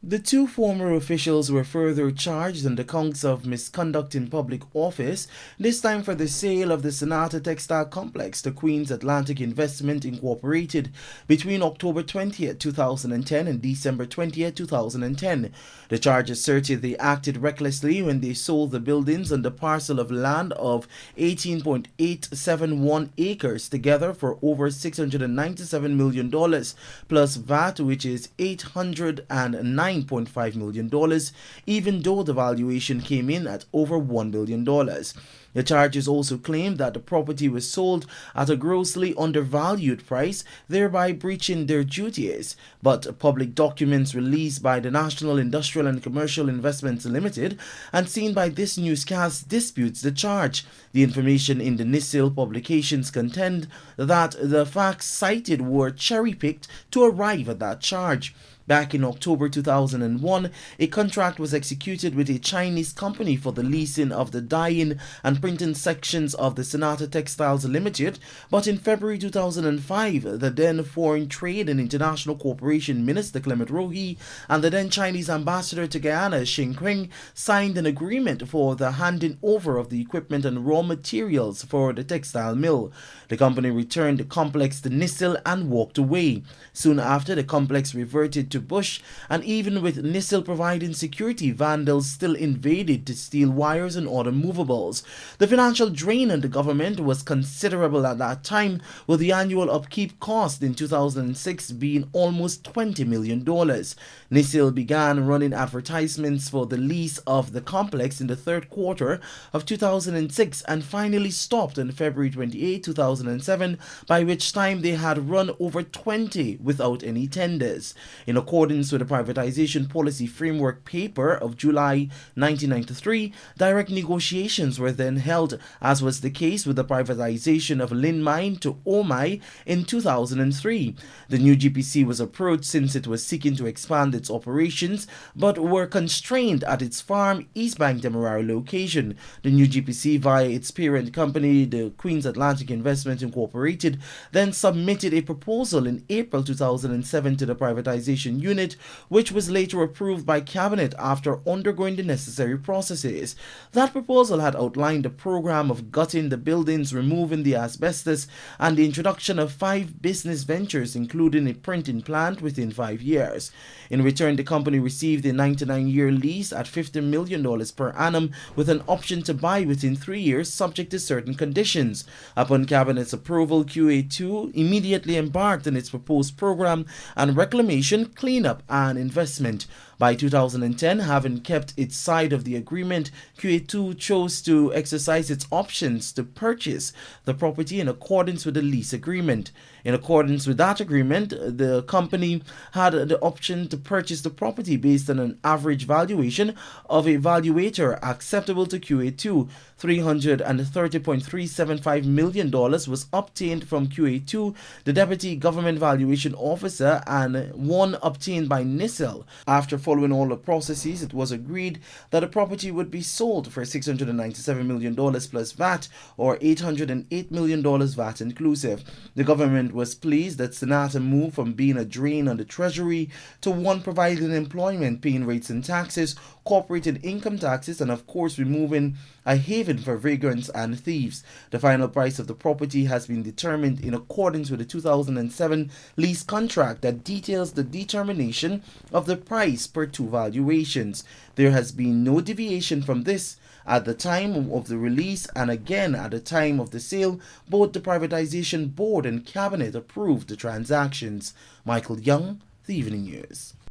The two former officials were further charged on the counts of misconduct in public office, this time for the sale of the Sanata textile complex to Queen's Atlantic Investment Incorporated between October 20th, 2010 and December 20th, 2010. The charge asserted they acted recklessly when they sold the buildings on the parcel of land of 18.871 acres together for over $697 million plus VAT, which is $809.5 million, even though the valuation came in at over $1 billion. The charges also claimed that the property was sold at a grossly undervalued price, thereby breaching their duties. But public documents released by the National Industrial and Commercial Investments Limited and seen by this newscast disputes the charge. The information in the NISIL publications contend that the facts cited were cherry-picked to arrive at that charge. Back in October 2001, a contract was executed with a Chinese company for the leasing of the dyeing and printing sections of the Sanata Textiles Limited, but in February 2005, the then Foreign Trade and International Cooperation Minister Clement Rohi and the then Chinese ambassador to Guyana, Singh, signed an agreement for the handing over of the equipment and raw materials for the textile mill. The company returned the complex to NISIL and walked away. Soon after, the complex reverted to Bush, and even with NISIL providing security, vandals still invaded to steal wires and other movables. The financial drain on the government was considerable at that time, with the annual upkeep cost in 2006 being almost $20 million. NISIL began running advertisements for the lease of the complex in the third quarter of 2006 and finally stopped on February 28, 2007, by which time they had run over 20 without any tenders. In accordance with the Privatisation Policy Framework paper of July 1993, direct negotiations were then held, as was the case with the privatization of Lin Mine to Omai in 2003. The new GPC was approached since it was seeking to expand its operations, but were constrained at its farm East Bank Demerara location. The new GPC, via its parent company, the Queen's Atlantic Investment Incorporated, then submitted a proposal in April 2007 to the privatization unit, which was later approved by cabinet after undergoing the necessary processes. That proposal had outlined a program of gutting the buildings, removing the asbestos, and the introduction of 5 business ventures, including a printing plant, within 5 years. In return, the company received a 99-year lease at $50 million per annum, with an option to buy within 3 years, subject to certain conditions. Upon cabinet's approval, QA2 immediately embarked on its proposed program and reclamation, cleanup, and investment. By 2010, having kept its side of the agreement, QA2 chose to exercise its options to purchase the property in accordance with the lease agreement. In accordance with that agreement, the company had the option to purchase the property based on an average valuation of a valuator acceptable to QA2. $330.375 million was obtained from QA2, the Deputy Government Valuation Officer, and one obtained by NISIL. After following all the processes, it was agreed that the property would be sold for $697 million plus VAT, or $808 million VAT inclusive. The government was pleased that Sanata moved from being a drain on the treasury to one providing employment, paying rates and taxes, corporate and income taxes, and of course removing a haven for vagrants and thieves. The final price of the property has been determined in accordance with the 2007 lease contract that details the determination of the price per 2 valuations. There has been no deviation from this. At the time of the release and again at the time of the sale, both the Privatization Board and Cabinet approved the transactions. Michael Young, The Evening News.